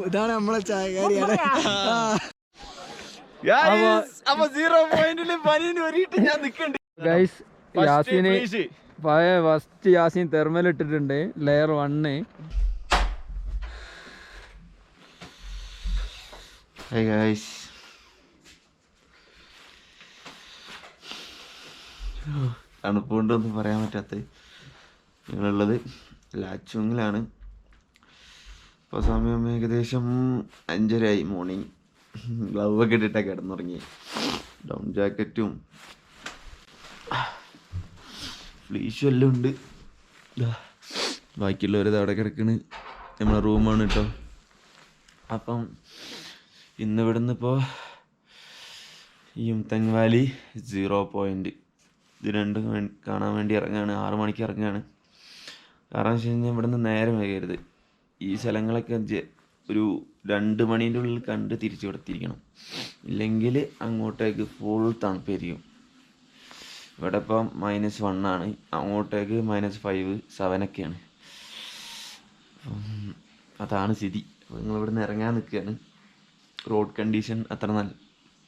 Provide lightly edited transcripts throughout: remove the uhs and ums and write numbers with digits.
ഇതാണ് നമ്മളെ ചായക്കാരിയാണ്. First Yaseen thermal ഇട്ടിട്ടുണ്ട്, ലെയർ 1. തണുപ്പുകൊണ്ടൊന്നും പറയാൻ പറ്റാത്ത ഞങ്ങളുള്ളത് ലാച്ചുങ്ങിലാണ്. ഇപ്പോൾ സമയം ഏകദേശം 5:30 മോർണിംഗ്. ഗ്ലൗവൊക്കെ ഇട്ടിട്ടാണ് കിടന്നുറങ്ങി. ഡൗൺ ജാക്കറ്റും ഫ്ലീഷും എല്ലാം ഉണ്ട്. ബാക്കിയുള്ളവരത് അവിടെ കിടക്കണ്. നമ്മളെ റൂമാണ് കേട്ടോ. അപ്പം ഇന്ന് ഇവിടുന്ന് ഇപ്പോൾ ഈ യുംതങ് വാലി 0 പോയിൻ്റ് ഇത് രണ്ടും കാണാൻ വേണ്ടി ഇറങ്ങുകയാണ്. 6 മണിക്ക് ഇറങ്ങുകയാണ്. കാരണം വെച്ച് കഴിഞ്ഞാൽ ഇവിടുന്ന് നേരം വൈകരുത്. ഈ സ്ഥലങ്ങളൊക്കെ ഒരു 2 മണീൻ്റെ ഉള്ളിൽ കണ്ട് തിരിച്ചു കൊടുത്തിരിക്കണം. ഇല്ലെങ്കിൽ അങ്ങോട്ടേക്ക് ഫുൾ തണുപ്പായിരിക്കും. ഇവിടെ ഇപ്പം -1 ആണ്, അങ്ങോട്ടേക്ക് -5, 7 ഒക്കെയാണ്. അതാണ് സ്ഥിതി. അപ്പോൾ നിങ്ങളിവിടുന്ന് ഇറങ്ങാൻ നിൽക്കുകയാണ്. റോഡ് കണ്ടീഷൻ അത്ര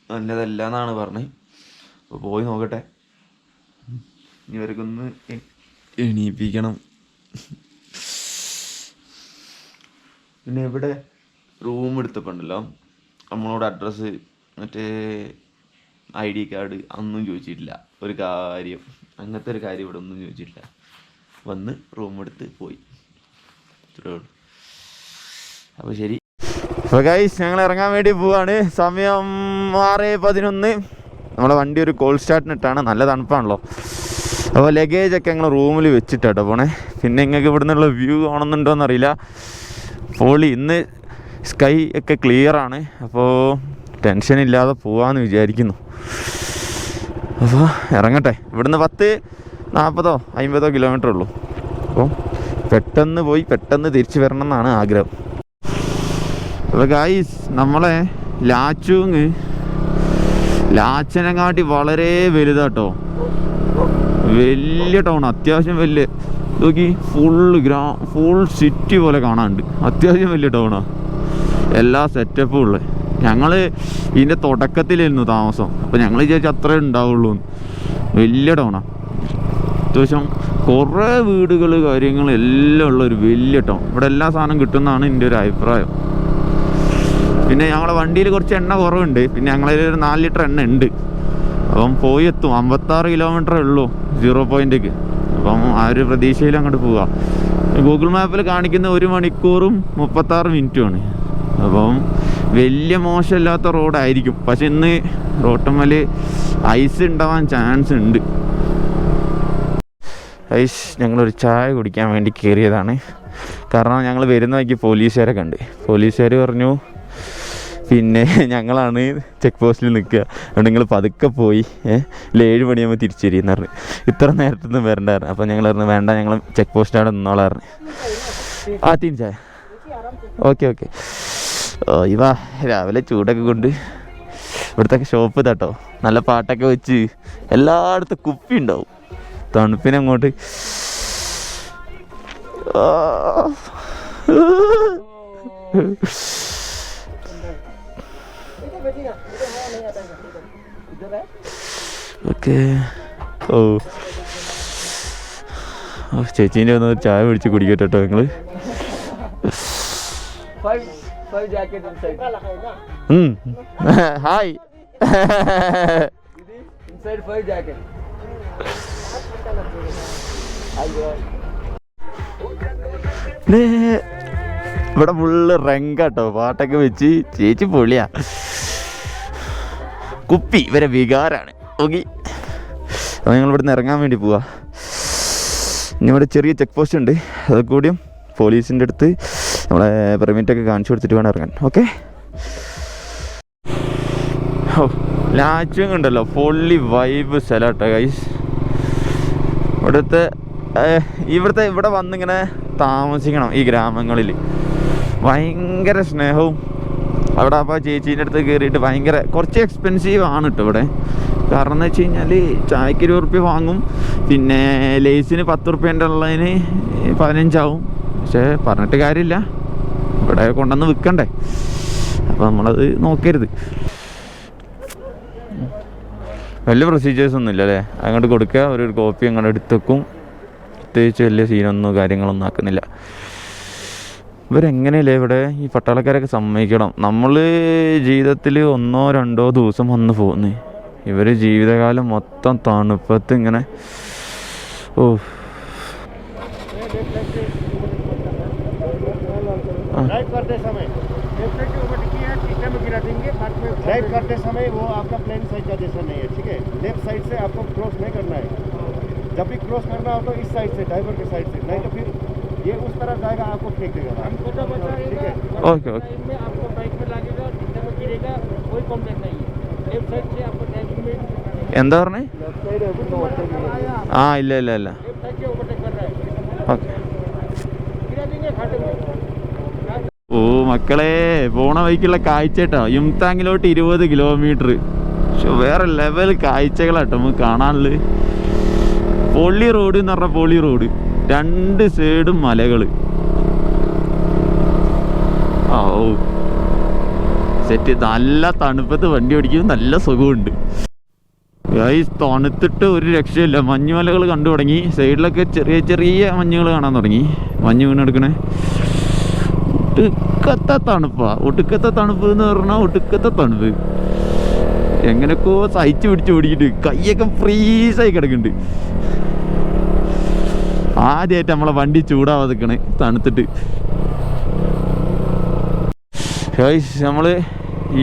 നല്ലതല്ല എന്നാണ് പറഞ്ഞത്. അപ്പോൾ പോയി നോക്കട്ടെ. ഇവർക്കൊന്ന് എണീപ്പിക്കണം. പിന്നെ ഇവിടെ റൂം എടുത്തപ്പോണ്ടല്ലോ നമ്മളോട് അഡ്രസ്സ് മറ്റേ ID കാർഡ് അതൊന്നും ചോദിച്ചിട്ടില്ല. ഒരു കാര്യം അങ്ങനത്തെ ഒരു കാര്യം ഇവിടെ ഒന്നും ചോദിച്ചിട്ടില്ല. വന്ന് റൂം എടുത്ത് പോയി, ഇത്രേ ഉള്ളൂ. അപ്പോൾ ശരി. അപ്പോൾ ഗൈസ് ഞങ്ങൾ ഇറങ്ങാൻ വേണ്ടി പോവാണ്. സമയം 6:11. നമ്മളെ വണ്ടി ഒരു കോൾ സ്റ്റാർട്ടിനിട്ടാണ്. നല്ല തണുപ്പാണല്ലോ. അപ്പോൾ ലഗേജൊക്കെ ഞങ്ങൾ റൂമിൽ വെച്ചിട്ടാട്ടോ പോണേ. പിന്നെ നിങ്ങൾക്ക് ഇവിടെ നിന്നുള്ള വ്യൂ കാണുന്നുണ്ടോയെന്ന് അറിയില്ല. പോളി ഇന്ന് സ്കൈ ഒക്കെ ക്ലിയറാണ്. അപ്പോൾ ടെൻഷൻ ഇല്ലാതെ പോവാമെന്ന് വിചാരിക്കുന്നു. അപ്പോൾ ഇറങ്ങട്ടെ. ഇവിടുന്ന് 40-50 കിലോമീറ്റർ ഉള്ളൂ. അപ്പോൾ പെട്ടെന്ന് പോയി പെട്ടെന്ന് തിരിച്ചു വരണം എന്നാണ് ആഗ്രഹം. അപ്പോൾ ഗായ്സ് നമ്മളെ ലാച്ചനെക്കാട്ടി വളരെ വലുതാട്ടോ. വലിയ ടൗൺ, അത്യാവശ്യം വലിയ. നോക്കി ഫുൾ സിറ്റി പോലെ കാണാനുണ്ട്. അത്യാവശ്യം വലിയ ടൗണാണ്, എല്ലാ സെറ്റപ്പും ഉള്ളത്. ഞങ്ങൾ ഇതിൻ്റെ തുടക്കത്തിലായിരുന്നു താമസം. അപ്പോൾ ഞങ്ങൾ വിചാരിച്ചു അത്രേ ഉണ്ടാവുള്ളൂ. വലിയ ടൗണാണ്, അത്യാവശ്യം കുറേ വീടുകൾ കാര്യങ്ങൾ എല്ലാം ഉള്ളൊരു വലിയ ടൗൺ. ഇവിടെ എല്ലാ സാധനം കിട്ടുമെന്നാണ് എൻ്റെ ഒരു അഭിപ്രായം. പിന്നെ ഞങ്ങളെ വണ്ടിയിൽ കുറച്ച് എണ്ണ കുറവുണ്ട്. പിന്നെ ഞങ്ങളിൽ ഒരു 4 ലിറ്റർ എണ്ണ ഉണ്ട്. അപ്പം പോയി എത്തും. 56 കിലോമീറ്ററേ ഉള്ളൂ 0 പോയിൻ്റേക്ക്. അപ്പം ആ ഒരു പ്രതീക്ഷയിൽ അങ്ങോട്ട് പോവാം. ഗൂഗിൾ മാപ്പിൽ കാണിക്കുന്ന 1 മണിക്കൂറും 36 മിനിറ്റുമാണ്. അപ്പം വലിയ മോശമില്ലാത്ത റോഡായിരിക്കും. പക്ഷെ ഇന്ന് റോട്ടുമ്മൽ ഐസ് ഉണ്ടാവാൻ ചാൻസ് ഉണ്ട്. ഞങ്ങളൊരു ചായ കുടിക്കാൻ വേണ്ടി കയറിയതാണ്. കാരണം ഞങ്ങൾ വരുന്ന വഴിക്ക് പോലീസുകാരെ കണ്ട്. പോലീസുകാർ പറഞ്ഞു പിന്നെ ഞങ്ങളാണ് ചെക്ക് പോസ്റ്റിൽ നിൽക്കുക, അതുകൊണ്ട് നിങ്ങൾ പതുക്കെ പോയി 7 മണിയാകുമ്പോൾ തിരിച്ചു വരികയെന്ന് പറഞ്ഞു. ഇത്ര നേരത്തൊന്നും വരണ്ടായിരുന്നു. അപ്പോൾ ഞങ്ങൾ പറഞ്ഞു വേണ്ട, ഞങ്ങൾ ചെക്ക് പോസ്റ്റിനവിടെ നിന്നോളായിരുന്നു. തീൻ ചായ. ഓക്കെ. ഇവാ രാവിലെ ചൂടൊക്കെ കൊണ്ട് ഇവിടുത്തെ ഷോപ്പ് തട്ടോ നല്ല പാട്ടൊക്കെ വെച്ച് എല്ലായിടത്തും കുപ്പി ഉണ്ടാവും. തണുപ്പിനങ്ങോട്ട് ഓക്കെ. ചേച്ചീൻ്റെ ഒന്ന് ചായ പിടിച്ച് കുടിക്കട്ടെ കേട്ടോ നിങ്ങൾ. ഹായ്. ഇവിടെ ഫുള്ള് റെങ്കാട്ടോ, പാട്ടൊക്കെ വെച്ച്. ചേച്ചി പൊളിയാ. കുപ്പി ഇവരെ വികാരാണ്. ഓക്കെ, അപ്പോൾ ഞങ്ങൾ ഇവിടുന്ന് ഇറങ്ങാൻ വേണ്ടി പോവാ. ഇനി ഇവിടെ ചെറിയ ചെക്ക് പോസ്റ്റ് ഉണ്ട്, അതൊക്കെ കൂടിയും പോലീസിൻ്റെ അടുത്ത് നമ്മളെ പെർമിറ്റൊക്കെ കാണിച്ചു കൊടുത്തിട്ട് വേണം ഇറങ്ങാൻ. ഓക്കെ. ലാച്ചും ഉണ്ടല്ലോ ഫുള്ളി വൈബ് സ്ഥലമാട്ടോ ഗൈസ്. ഇവിടെ വന്നിങ്ങനെ താമസിക്കണം ഈ ഗ്രാമങ്ങളിൽ. ഭയങ്കര സ്നേഹവും. അവിടെ അപ്പോൾ ചേച്ചീൻ്റെ അടുത്ത് കയറിയിട്ട് കുറച്ച് എക്സ്പെൻസീവ് ആണ് കേട്ടോ ഇവിടെ. കാരണം എന്ന് വെച്ച് കഴിഞ്ഞാൽ ചായക്ക് 20 റുപ്യ വാങ്ങും, പിന്നെ ലേസിന് 10 റുപ്യേൻ്റെ ഉള്ളതിന് 15 ആവും. പക്ഷേ പറഞ്ഞിട്ട് കാര്യമില്ല, ഇവിടെ കൊണ്ടുവന്ന് വിൽക്കണ്ടേ, അപ്പോൾ നമ്മളത് നോക്കരുത്. വലിയ പ്രൊസീജിയേഴ്സ് ഒന്നും ഇല്ല അല്ലേ, അങ്ങോട്ട് കൊടുക്കുക, ഒരു കോപ്പി അങ്ങോട്ട് എടുത്തേക്കും. പ്രത്യേകിച്ച് വലിയ സീനൊന്നും കാര്യങ്ങളൊന്നും ആക്കുന്നില്ല. ഇവരെങ്ങനെയല്ലേ ഇവിടെ ഈ പട്ടാളക്കാരൊക്കെ സമ്മതിക്കണം. നമ്മൾ ജീവിതത്തിൽ 1-2 ദിവസം വന്ന് പോകുന്നു, ഇവർ ജീവിതകാലം മൊത്തം തണുപ്പത്ത് ഇങ്ങനെ. ഓ ड्राइव करते समय लेफ्ट साइड की ओवरटेकिंग है, टीका में गिरा देंगे बाद में। ड्राइव करते समय वो आपका प्लेन साइड का जैसा नहीं है, ठीक है। लेफ्ट साइड से आपको क्रॉस नहीं करना है, जब भी क्रॉस करना हो तो इस साइड से, ड्राइवर के साइड से, नहीं तो फिर ये उस तरफ जाएगा, आपको फेंक देगा। हमको तो ठीक है, ഓക്കെ ഓക്കെ. में आपको बाइक में लगेगा, टीका में गिरेगा, कोई प्रॉब्लम नहीं है। लेफ्ट साइड से आपको ड्राइविंग में എന്താ പറഞ്ഞേ? लेफ्ट साइड है, ആ ഇല്ല ഇല്ല ഇല്ല. लेफ्ट साइड से ओवरटेक कर रहा है, ഓക്കെ. गिरा देंगे खाटे में। ഓ മക്കളെ, പോണ വഴിക്കുള്ള കാഴ്ച കേട്ടോ, യുംതാങ്ങിലോട്ട് 20 കിലോമീറ്റർ. പക്ഷെ വേറെ ലെവൽ കാഴ്ചകളാട്ടോ നമുക്ക് കാണാനുള്ളത്. പൊള്ളി റോഡ് എന്ന് പറഞ്ഞാൽ പൊള്ളി റോഡ്, 2 സൈഡും മലകൾ. ഓ സെറ്റ്. നല്ല തണുപ്പത്ത് വണ്ടി ഓടിക്കും, നല്ല സുഖമുണ്ട്. തണുത്തിട്ട് ഒരു രക്ഷയില്ല. മഞ്ഞുമലകൾ കണ്ടു തുടങ്ങി, സൈഡിലൊക്കെ ചെറിയ ചെറിയ മഞ്ഞുകൾ കാണാൻ തുടങ്ങി, മഞ്ഞ് വീണെടുക്കണേ. ഒടുക്കത്തെ തണുപ്പാ, ഒടുക്കത്തെ തണുപ്പ് എന്ന് പറഞ്ഞാൽ ഒടുക്കത്തെ തണുപ്പ്. എങ്ങനെയൊക്കെയോ സഹിച്ചു പിടിച്ച് ഓടിക്കിട്ട് കൈയൊക്കെ ഫ്രീസായി കിടക്കുന്നുണ്ട്. ആദ്യമായിട്ട് നമ്മളെ വണ്ടി ചൂടാവാതെ നിൽക്കണേ തണുത്തിട്ട്. നമ്മൾ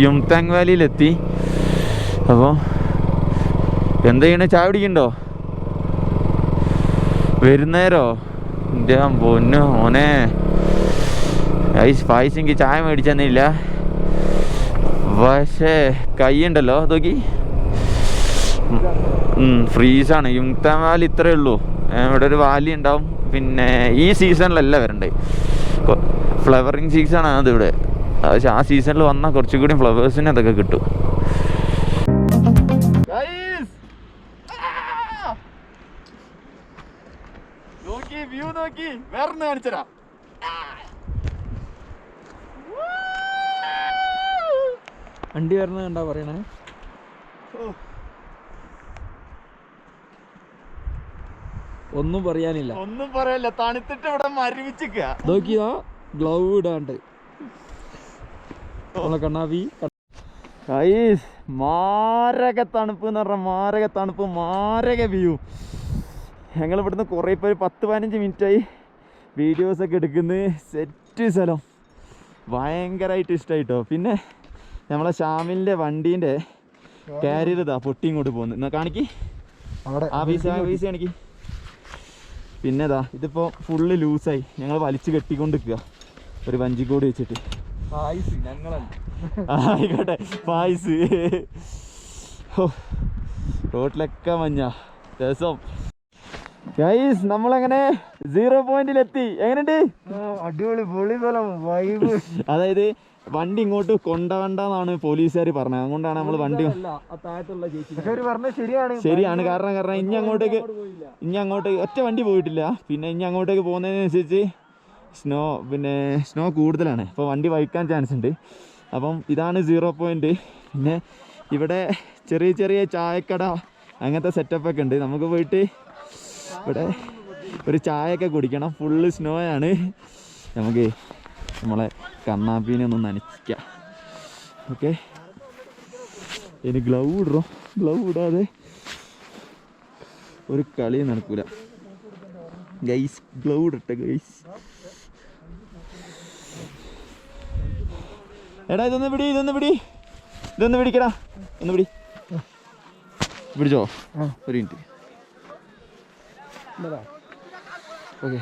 യുംതാങ് വാലിയിലെത്തി. അപ്പോൾ എന്താ ചെയ്യണേ, ചായ പിടിക്കണ്ടോ? വരുന്നേരോ? എൻ്റെ പൊന്നോ മോനെ, പായസെങ്കിൽ ചായ മേടിച്ചെന്നില്ല. പക്ഷേ കൈയുണ്ടല്ലോ നോക്കി, ഫ്രീസാണ്. യുംതാങ് വാലി ഇത്രയേ ഉള്ളൂ. ഇവിടെ ഒരു വാലി ഉണ്ടാവും. പിന്നെ ഈ സീസണിലല്ല വരണ്ടേ, ഫ്ലവറിങ് സീസണാണ് അതിവിടെ. പക്ഷെ ആ സീസണിൽ വന്നാൽ കുറച്ചുകൂടി ഫ്ലവേഴ്സിന് അതൊക്കെ കിട്ടും. വ്യൂ നോക്കി വേറെ കാണിച്ചരാ. വണ്ടി വരുന്നത് കണ്ടാ പറയണേ. ഒന്നും പറയാനില്ല, ഒന്നും പറയല്ല. തണുത്തിട്ട് ഇവിടെ മരവിച്ചിക്ക. നോക്കിയോ, ഗ്ലൗ ഇടാണ്ട് കണ്ണാവി. മാരക തണുപ്പ് എന്ന് പറഞ്ഞാൽ മാരക തണുപ്പ്, മാരക വ്യൂ. ഞങ്ങൾ ഇവിടുന്ന് കുറേ പേര് 10-15 മിനിറ്റായി വീഡിയോസൊക്കെ എടുക്കുന്നത്. സെറ്റ് സ്ഥലം, ഭയങ്കരമായിട്ട് ഇഷ്ടമായിട്ടോ. പിന്നെ നമ്മളെ ഷാമിലിൻ്റെ വണ്ടീൻ്റെ കാരിയർ ഇതാ പൊട്ടി ഇങ്ങോട്ട് പോകുന്നു. എന്നാൽ കാണിക്ക്, ആ പീസ് കാണിക്ക്. പിന്നെ ഇതാ ഇതിപ്പോൾ ഫുള്ള് ലൂസായി, ഞങ്ങൾ വലിച്ച് കെട്ടിക്കൊണ്ടിരിക്കുക ഒരു വഞ്ചിക്കോട് വെച്ചിട്ട്. ആയിക്കോട്ടെ പായസ്. റോട്ടിലൊക്കെ മഞ്ഞ രസം. ഗൈസ് നമ്മളങ്ങനെ 0 പോയിന്റിലെത്തി. എങ്ങനെയുണ്ട്? അടിപൊളി പൊളി സ്ഥലം, വൈബ്. അതായത് വണ്ടി ഇങ്ങോട്ട് കൊണ്ടുപോകണ്ടെന്നാണ് പോലീസുകാർ പറഞ്ഞത്. അതുകൊണ്ടാണ് നമ്മൾ വണ്ടി ശരിയാണ്. കാരണം ഇനി അങ്ങോട്ടേക്ക് ഒറ്റ വണ്ടി പോയിട്ടില്ല. പിന്നെ ഇനി അങ്ങോട്ടേക്ക് പോകുന്നതിനനുസരിച്ച് സ്നോ കൂടുതലാണ്, അപ്പോൾ വണ്ടി വഹിക്കാൻ ചാൻസ് ഉണ്ട്. അപ്പം ഇതാണ് 0 പോയിന്റ്. പിന്നെ ഇവിടെ ചെറിയ ചെറിയ ചായക്കട അങ്ങനത്തെ സെറ്റപ്പൊക്കെ ഉണ്ട്. നമുക്ക് പോയിട്ട് ഇവിടെ ഒരു ചായയൊക്കെ കുടിക്കണം. ഫുള്ള് സ്നോ ആണ്. നമുക്ക് നമ്മളെ കണ്ണാപ്പീനെ ഒന്ന് നനയ്ക്കാം. ഓക്കെ, ഇനി ഗ്ലൗ ഇടറോ. ഗ്ലൗ ഇടാതെ ഒരു കളി നടക്കൂല ഗൈസ്. ഗ്ലൗ ഇടട്ടെ ഗൈസ്. എടാ ഇതൊന്ന് പിടിക്കടാ, ഒന്ന് പിടിച്ചോ. ഒരു മിനിറ്റ്. ഓക്കെ,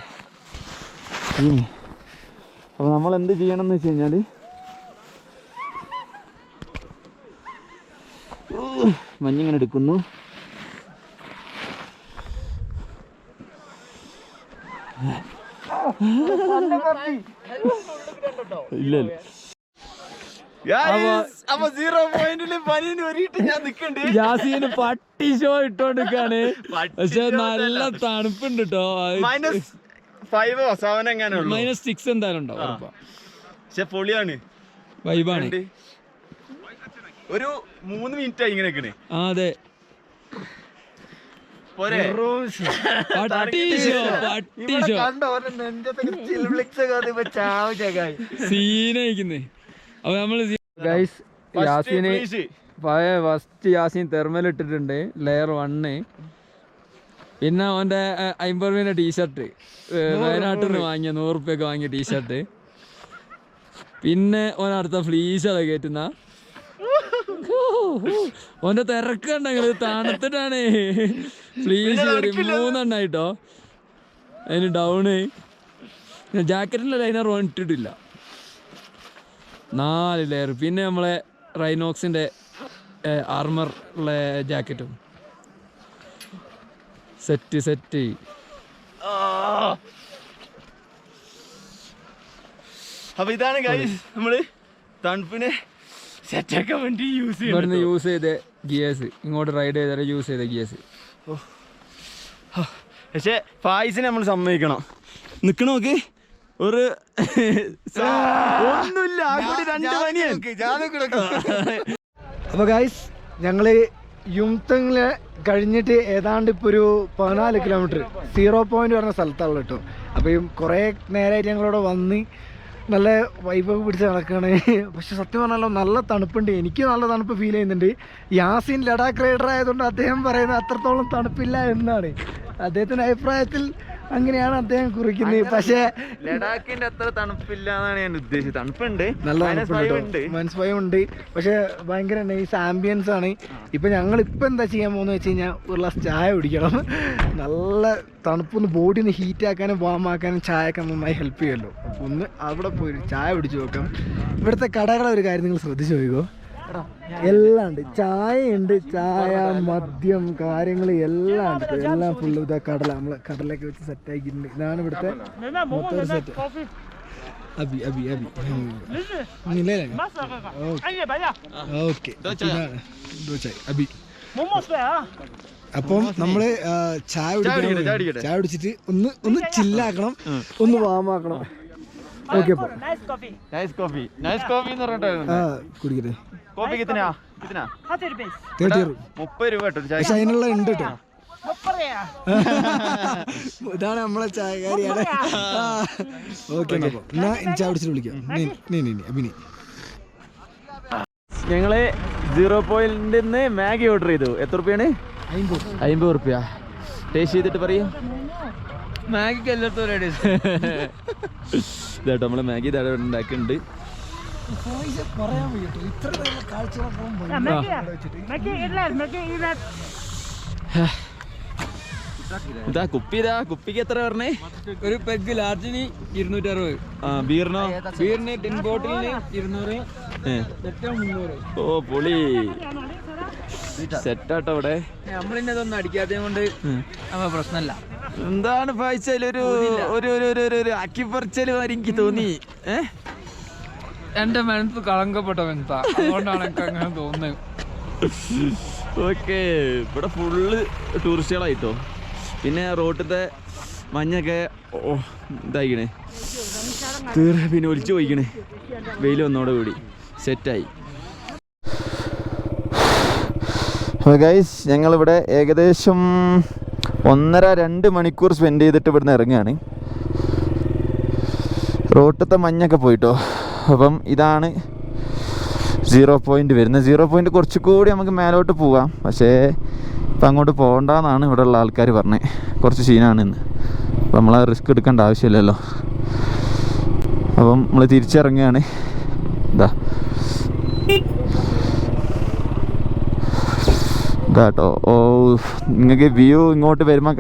അപ്പോൾ നമ്മൾ എന്ത് ചെയ്യണം എന്ന് വെച്ച് കഴിഞ്ഞാൽ മഞ്ഞിങ്ങനെ എടുക്കുന്നു. ഇല്ല യാസീന് പട്ടി ഷോ ഇട്ടോണ്ടിരിക്കാണ്. പക്ഷെ നല്ല തണുപ്പുണ്ട് കേട്ടോ. -5 or -7 എങ്ങനെ -6 എന്തായാലും ഉണ്ടാവും. പക്ഷെ പൊളിയാണ്, വൈബാണ്. ഒരു 3 മിനിറ്റ് ആയി ഇങ്ങനെ നിക്കണേ. ആ അതെ, പോരെ സീനയിക്കുന്നേ. അപ്പൊ നമ്മള് ഗൈസ് യാസീന് ഫസ്റ്റ് യാസീൻ തെർമൽ ഇട്ടിട്ടുണ്ട്, ലെയർ 1. പിന്നെ അവന്റെ 50 രൂപ ടീഷർട്ട് വയനാട്ടിൽ നിന്ന് വാങ്ങിയ 100 റുപ്യക്ക് വാങ്ങിയ ടീഷർട്ട്. പിന്നെ ഓൻ അടുത്ത ഫ്ലീസ് അത് കയറ്റുന്ന ഓന്റെ തിരക്കുണ്ടെങ്കിൽ തണുത്തിട്ടാണ് ഫ്ലീസ് 3 എണ്ണായിട്ടോ അതിന് ഡൗണ്. ജാക്കറ്റിൻ്റെ ലൈനർ ഇട്ടിട്ടില്ല, 4 ലെയർ. പിന്നെ നമ്മളെ റൈനോക്സിൻ്റെ ആർമർ ഉള്ള ജാക്കറ്റും സെറ്റ്. അപ്പൊ ഇതാണ് ഗൈസ് നമ്മള് തണുപ്പിനെ സെറ്റാക്കാൻ വേണ്ടി യൂസ് ചെയ്ത ഗിയേഴ്സ്, ഇങ്ങോട്ട് റൈഡ് ചെയ്താൽ യൂസ് ചെയ്ത ഗിയേഴ്സ്. പക്ഷെ ഫായിസിനെ നമ്മൾ സമ്മതിക്കണം, നിക്കണോക്ക് ഒരു ഒന്നുമില്ല. അപ്പോൾ ഗൈസ് ഞങ്ങള് യുംതങ്ങില് കഴിഞ്ഞിട്ട് ഏതാണ്ട് ഇപ്പോൾ ഒരു 14 കിലോമീറ്റർ 0 പോയിന്റ് പറഞ്ഞ സ്ഥലത്താണ് കേട്ടോ. അപ്പോൾ കുറേ നേരമായിട്ട് ഞങ്ങളവിടെ വന്ന് നല്ല വൈബൊക്കെ പിടിച്ച് നടക്കുകയാണ്. പക്ഷെ സത്യം പറഞ്ഞാലോ നല്ല തണുപ്പുണ്ട്, എനിക്ക് നല്ല തണുപ്പ് ഫീൽ ചെയ്യുന്നുണ്ട്. യാസീൻ ലഡാക്ക് റൈഡർ ആയതുകൊണ്ട് അദ്ദേഹം പറയുന്നത് അത്രത്തോളം തണുപ്പില്ല എന്നാണ്. അദ്ദേഹത്തിൻ്റെ അഭിപ്രായത്തിൽ അങ്ങനെയാണ് അദ്ദേഹം കുറിക്കുന്നത്. പക്ഷേ ലഡാക്കിന്റെ അത്ര തണുപ്പില്ല എന്നാണ് ഞാൻ ഉദ്ദേശിച്ചത്. തണുപ്പുണ്ട്, നല്ല മനസ്സുണ്ട്. പക്ഷെ ഭയങ്കര നൈസ് ആംബിയൻസ് ആണ്. ഇപ്പം ഞങ്ങളിപ്പോൾ എന്താ ചെയ്യാൻ പോകുന്നത് വെച്ച് കഴിഞ്ഞാൽ ഒരു ഗ്ലാസ് ചായ കുടിക്കണം. നല്ല തണുപ്പൊന്ന് ബോഡി ഒന്ന് ഹീറ്റാക്കാനും വാമാക്കാനും ചായയൊക്കെ നന്നായി ഹെൽപ്പ് ചെയ്യുമല്ലോ. അപ്പോൾ ഒന്ന് അവിടെ പോയി ചായ പിടിച്ച് നോക്കാം. ഇവിടുത്തെ കടകളെ ഒരു കാര്യം നിങ്ങൾ ശ്രദ്ധിച്ച് നോക്കിക്കോ, എല്ലാം ഉണ്ട്. ചായയുണ്ട്, ചായ, മദ്യം, കാര്യങ്ങൾ എല്ലാം ഉണ്ട്. എല്ലാം ഫുള്ള് ഇതാ കടല, നമ്മൾ കടലൊക്കെ വെച്ച് സെറ്റാക്കിയിട്ടുണ്ട്. ഇതാണ് ഇവിടുത്തെ മൊത്തം സെറ്റ്. അബി ഓക്കെ, അബി. അപ്പം നമ്മള് ചായ കുടിച്ചിട്ട് ഒന്ന് ചില്ലാക്കണം, ഒന്ന് വാമാക്കണം. ഓക്കെ, കുടിക്കട്ടെ. കോപ്പി കിത്തനാ 30 രൂപ കേട്ടോ. പക്ഷെ അതിനുള്ള ഉണ്ട് കേട്ടോ. ഇതാണ് നമ്മളെ ചായക്കാരിയാണ്. ഓക്കെ, എന്നാ ചായ കുടിച്ചിട്ട് വിളിക്കാം. അഭിനി ഞങ്ങള് 0 പോയിന്റിൽ നിന്ന് മാഗി ഓർഡർ ചെയ്തു. എത്ര റുപ്യാണ്? 50 റുപ്യ. ടേസ്റ്റ് ചെയ്തിട്ട് പറയൂ. മാഗിക്ക് എല്ലായിടത്തും റെഡി ഇതാട്ടോ നമ്മളെ മാഗി തട ഉണ്ടാക്കിയിട്ടുണ്ട്. ഇതാ കുപ്പിക്ക് എത്ര പറഞ്ഞേ? ഒരു പെഗ് ലാർജിന് 260. ബീറിന് ടിൻ ബോട്ടിലിന് 200, ഏറ്റവും 300. ഓ പൊളി സെറ്റാട്ടോ. അവിടെ നമ്മളിന്നെ ഇതൊന്നും അടിക്കാത്തത് കൊണ്ട് പ്രശ്നമല്ല. എന്താണ് പായ്ച്ചല് ഒരു അക്കിപ്പറിച്ചല് മാതിരി എനിക്ക് തോന്നി. എന്റെ മനസ്സ് കളങ്കപ്പെട്ട മനസ്സാ, അതുകൊണ്ടാണ് എനിക്ക് അങ്ങനെ തോന്നുന്നത്. ഓക്കെ, ഇവിടെ ഫുള്ള് ടൂറിസ്റ്റുകളായിട്ടോ. പിന്നെ റോട്ടിലത്തെ മഞ്ഞൊക്കെ ഇതായിക്കണേ, പിന്നെ ഒലിച്ചു പോയിക്കണേ. വെയിൽ വന്നോടെ കൂടി സെറ്റായി. ഗൈസ് ഞങ്ങളിവിടെ ഏകദേശം 1.5-2 മണിക്കൂർ സ്പെൻഡ് ചെയ്തിട്ട് ഇവിടുന്ന് ഇറങ്ങുകയാണ്. റോട്ടിലത്തെ മഞ്ഞൊക്കെ പോയിട്ടോ. അപ്പം ഇതാണ് 0 പോയിന്റ് വരുന്നത്. 0 പോയിന്റ് കുറച്ചുകൂടി നമുക്ക് മേലോട്ട് പോവാം, പക്ഷേ ഇപ്പം അങ്ങോട്ട് പോകണ്ടെന്നാണ് ഇവിടെ ഉള്ള ആൾക്കാർ പറഞ്ഞത്. കുറച്ച് സീനാണ് ഇന്ന്. അപ്പം നമ്മൾ റിസ്ക് എടുക്കേണ്ട ആവശ്യമില്ലല്ലോ. അപ്പം നമ്മൾ തിരിച്ചിറങ്ങുകയാണ്. ഇതാട്ടോ. ഓ, നിങ്ങൾക്ക് വ്യൂ ഇങ്ങോട്ട് വരുമ്പോൾ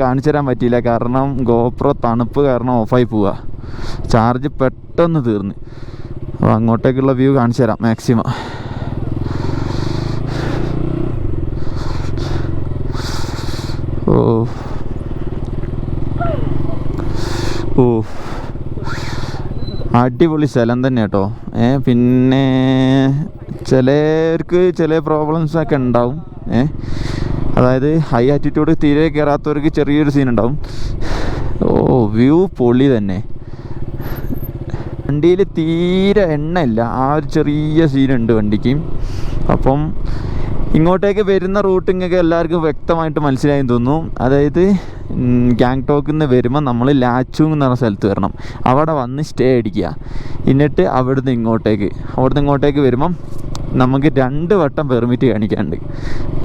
കാണിച്ചു തരാൻ പറ്റിയില്ല, കാരണം ഗോപ്രോ തണുപ്പ് കാരണം ഓഫായി പോവുക. ചാർജ് പെട്ടെന്ന് തീർന്ന്. അപ്പോൾ അങ്ങോട്ടേക്കുള്ള വ്യൂ കാണിച്ചു തരാം മാക്സിമം. ഓ അടിപൊളി സ്ഥലം തന്നെ കേട്ടോ. പിന്നെ ചിലർക്ക് ചില പ്രോബ്ലംസൊക്കെ ഉണ്ടാവും. അതായത് ഹൈ ആറ്റിറ്റ്യൂഡ് തീരെ കയറാത്തവർക്ക് ചെറിയൊരു സീൻ ഉണ്ടാവും. ഓ വ്യൂ പൊളി തന്നെ. വണ്ടിയിൽ തീരെ എണ്ണ ഇല്ല, ആ ഒരു ചെറിയ സീനുണ്ട് വണ്ടിക്ക്. അപ്പം ഇങ്ങോട്ടേക്ക് വരുന്ന റൂട്ട് ഇങ്ങൊക്കെ എല്ലാവർക്കും വ്യക്തമായിട്ട് മനസ്സിലായെന്ന് തോന്നുന്നു. അതായത് ഗാങ്ടോക്കിൽ നിന്ന് വരുമ്പോൾ നമ്മൾ ലാച്ചൂങ് എന്ന് പറഞ്ഞ സ്ഥലത്ത് വരണം, അവിടെ വന്ന് സ്റ്റേ അടിക്കുക. എന്നിട്ട് അവിടുന്ന് ഇങ്ങോട്ടേക്ക് വരുമ്പം നമുക്ക് 2 വട്ടം പെർമിറ്റ് കാണിക്കാനുണ്ട്.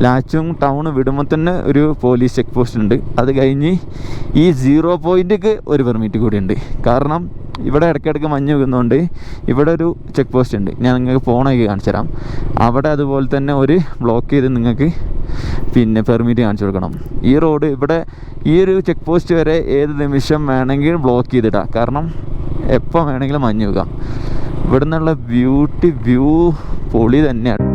ലാച്ചൂങ് ടൗൺ വിടുമ്പോൾ തന്നെ ഒരു പോലീസ് ചെക്ക് പോസ്റ്റ് ഉണ്ട്. അത് കഴിഞ്ഞ് ഈ 0 പോയിൻറ്റിക്ക് ഒരു പെർമിറ്റ് കൂടി ഉണ്ട്. കാരണം ഇവിടെ ഇടയ്ക്കിടയ്ക്ക് മഞ്ഞ് വീഴുന്നതുകൊണ്ട് ഇവിടെ ഒരു ചെക്ക് പോസ്റ്റ് ഉണ്ട്. ഞാൻ നിങ്ങൾക്ക് ഫോണൊക്കെ കാണിച്ചു തരാം. അവിടെ അതുപോലെ തന്നെ ഒരു ബ്ലോക്ക് ചെയ്ത് നിങ്ങൾക്ക് പിന്നെ പെർമിറ്റ് കാണിച്ചു കൊടുക്കണം. ഈ റോഡ് ഇവിടെ ഈ ഒരു ചെക്ക് പോസ്റ്റ് വരെ ഏത് നിമിഷം വേണമെങ്കിൽ ബ്ലോക്ക് ചെയ്തിടാം. കാരണം എപ്പോൾ വേണമെങ്കിലും മഞ്ഞ് വീഴാം. ഇവിടെ നിന്നുള്ള വ്യൂ പൊളി തന്നെയാണ്.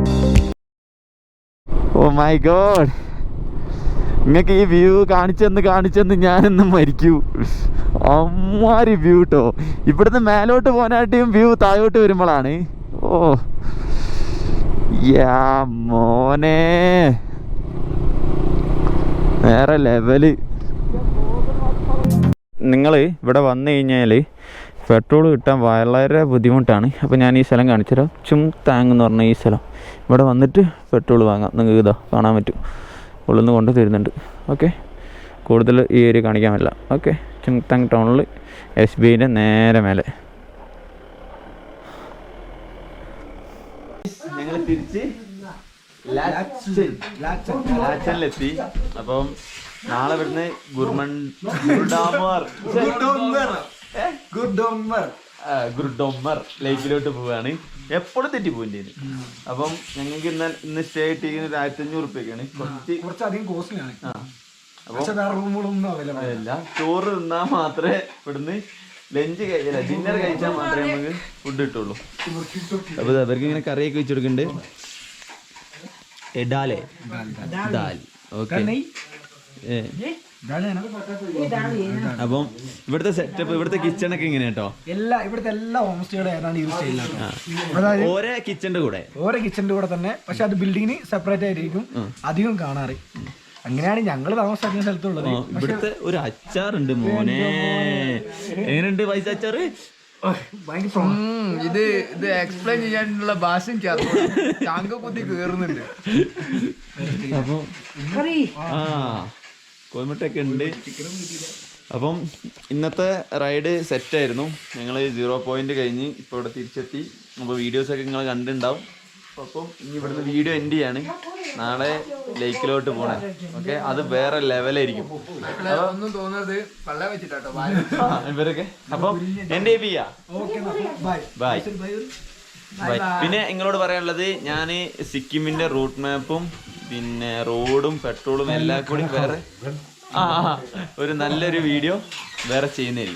ഓ മൈ ഗോഡ്, നിങ്ങൾക്ക് ഈ വ്യൂ കാണിച്ചെന്ന് ഞാനിന്ന് മരിക്കൂ. അമ്മാരി വ്യൂ കേട്ടോ. ഇവിടുന്ന് മേലോട്ട് പോകാനായിട്ടും വ്യൂ താഴോട്ട് വരുമ്പോഴാണ്. ഓ യാ മോനെ, വേറെ ലെവല്. നിങ്ങൾ ഇവിടെ വന്നു കഴിഞ്ഞാൽ പെട്രോൾ കിട്ടാൻ വളരെ ബുദ്ധിമുട്ടാണ്. അപ്പോൾ ഞാൻ ഈ സ്ഥലം കാണിച്ചുതരാം. ചുംതാങ് എന്ന് പറഞ്ഞ ഈ സ്ഥലം. ഇവിടെ വന്നിട്ട് പെട്രോൾ വാങ്ങാം. നിങ്ങൾക്ക് ഇതാ കാണാൻ പറ്റും, ഉള്ളിൽ കൊണ്ട് തരുന്നുണ്ട്. ഓക്കെ, കൂടുതൽ ഈ ഏരിയ കാണിക്കാൻ പറ്റില്ല. ഓക്കെ, ചുംതാങ് ടൗണിൽ SBIൻ്റെ നേരെ മേലെ. ഞങ്ങൾ തിരിച്ച് ലാച്ചനിലെത്തി. അപ്പം നാളെ ഇവിടുന്ന് ഗുർഡോമർ ലേക്കിലോട്ട് പോവാണ്. എപ്പോഴും തെറ്റിപ്പോയിട്ടുണ്ട്. അപ്പം ഞങ്ങൾക്ക് ഇന്ന് സ്റ്റേ കിട്ടിയിരിക്കുന്നത് 1500 റുപ്യക്കാണ്. കുറച്ചധികം കോസ്റ്റ്ലിയാണ്. അല്ല, ചോറ് തിന്നാൽ മാത്രമേ ഇവിടുന്ന് ഡിന്നർ കഴിച്ചാൽ മാത്രമേ നമുക്ക് ഫുഡ് കിട്ടുള്ളൂ. അപ്പൊ അവർക്ക് ഇങ്ങനെ കറിയൊക്കെ വെച്ച് കൊടുക്കുന്നുണ്ട്. ദാൽ. ഓക്കെ, അപ്പം ഇവിടുത്തെ സെറ്റപ്പ്, ഇവിടുത്തെ കിച്ചണൊക്കെ ഇങ്ങനെ കേട്ടോ. ഇവിടുത്തെ എല്ലാ ഹോം സ്റ്റേയുടെ ഏതാണ് യൂസ് ചെയ്യുന്നത്. ഓരോ കിച്ചന്റെ കൂടെ തന്നെ, പക്ഷെ അത് ബിൽഡിങ്ങിന് സെപ്പറേറ്റ് ആയിരിക്കും അധികം കാണാറ്. അങ്ങനെയാണ് ഞങ്ങൾ താമസിക്കുന്ന സ്ഥലത്തുള്ളത്. ഇവിടുത്തെ ഒരു അച്ചാറുണ്ട് മോനെ. എങ്ങനെയുണ്ട് പൈസ അച്ചാറ്? ഇത് എക്സ്പ്ലെയിൻ ചെയ്യാനുള്ള ഭാഷ ചാങ്കക്കുത്തി കേറുന്നുണ്ട്. അപ്പം കോയമ്പട്ടൊക്കെ ഉണ്ട്. അപ്പം ഇന്നത്തെ റൈഡ് സെറ്റായിരുന്നു. ഞങ്ങൾ 0 പോയിന്റ് കഴിഞ്ഞ് ഇപ്പോൾ ഇവിടെ തിരിച്ചെത്തി. അപ്പോൾ വീഡിയോസൊക്കെ നിങ്ങൾ കണ്ടിട്ടുണ്ടാവും. അപ്പം ഇനി ഇവിടുന്ന് വീഡിയോ എൻഡ് ചെയ്യാണ്. നാളെ ലേക്കിലോട്ട് പോകണം. ഓക്കെ, അത് വേറെ ലെവലായിരിക്കും. ഒന്നും തോന്നുന്നത് പള്ള വെച്ചിട്ടോ ഇവരൊക്കെ. അപ്പം എൻഡ് ചെയ്യാം. ബൈ. പിന്നെ നിങ്ങളോട് പറയാനുള്ളത്, ഞാൻ സിക്കിമിന്റെ റൂട്ട് മാപ്പും പിന്നെ റോഡും പെട്രോളും എല്ലാം കൂടി വേറെ ഒരു നല്ലൊരു വീഡിയോ വേറെ ചെയ്യുന്നതായിരിക്കും.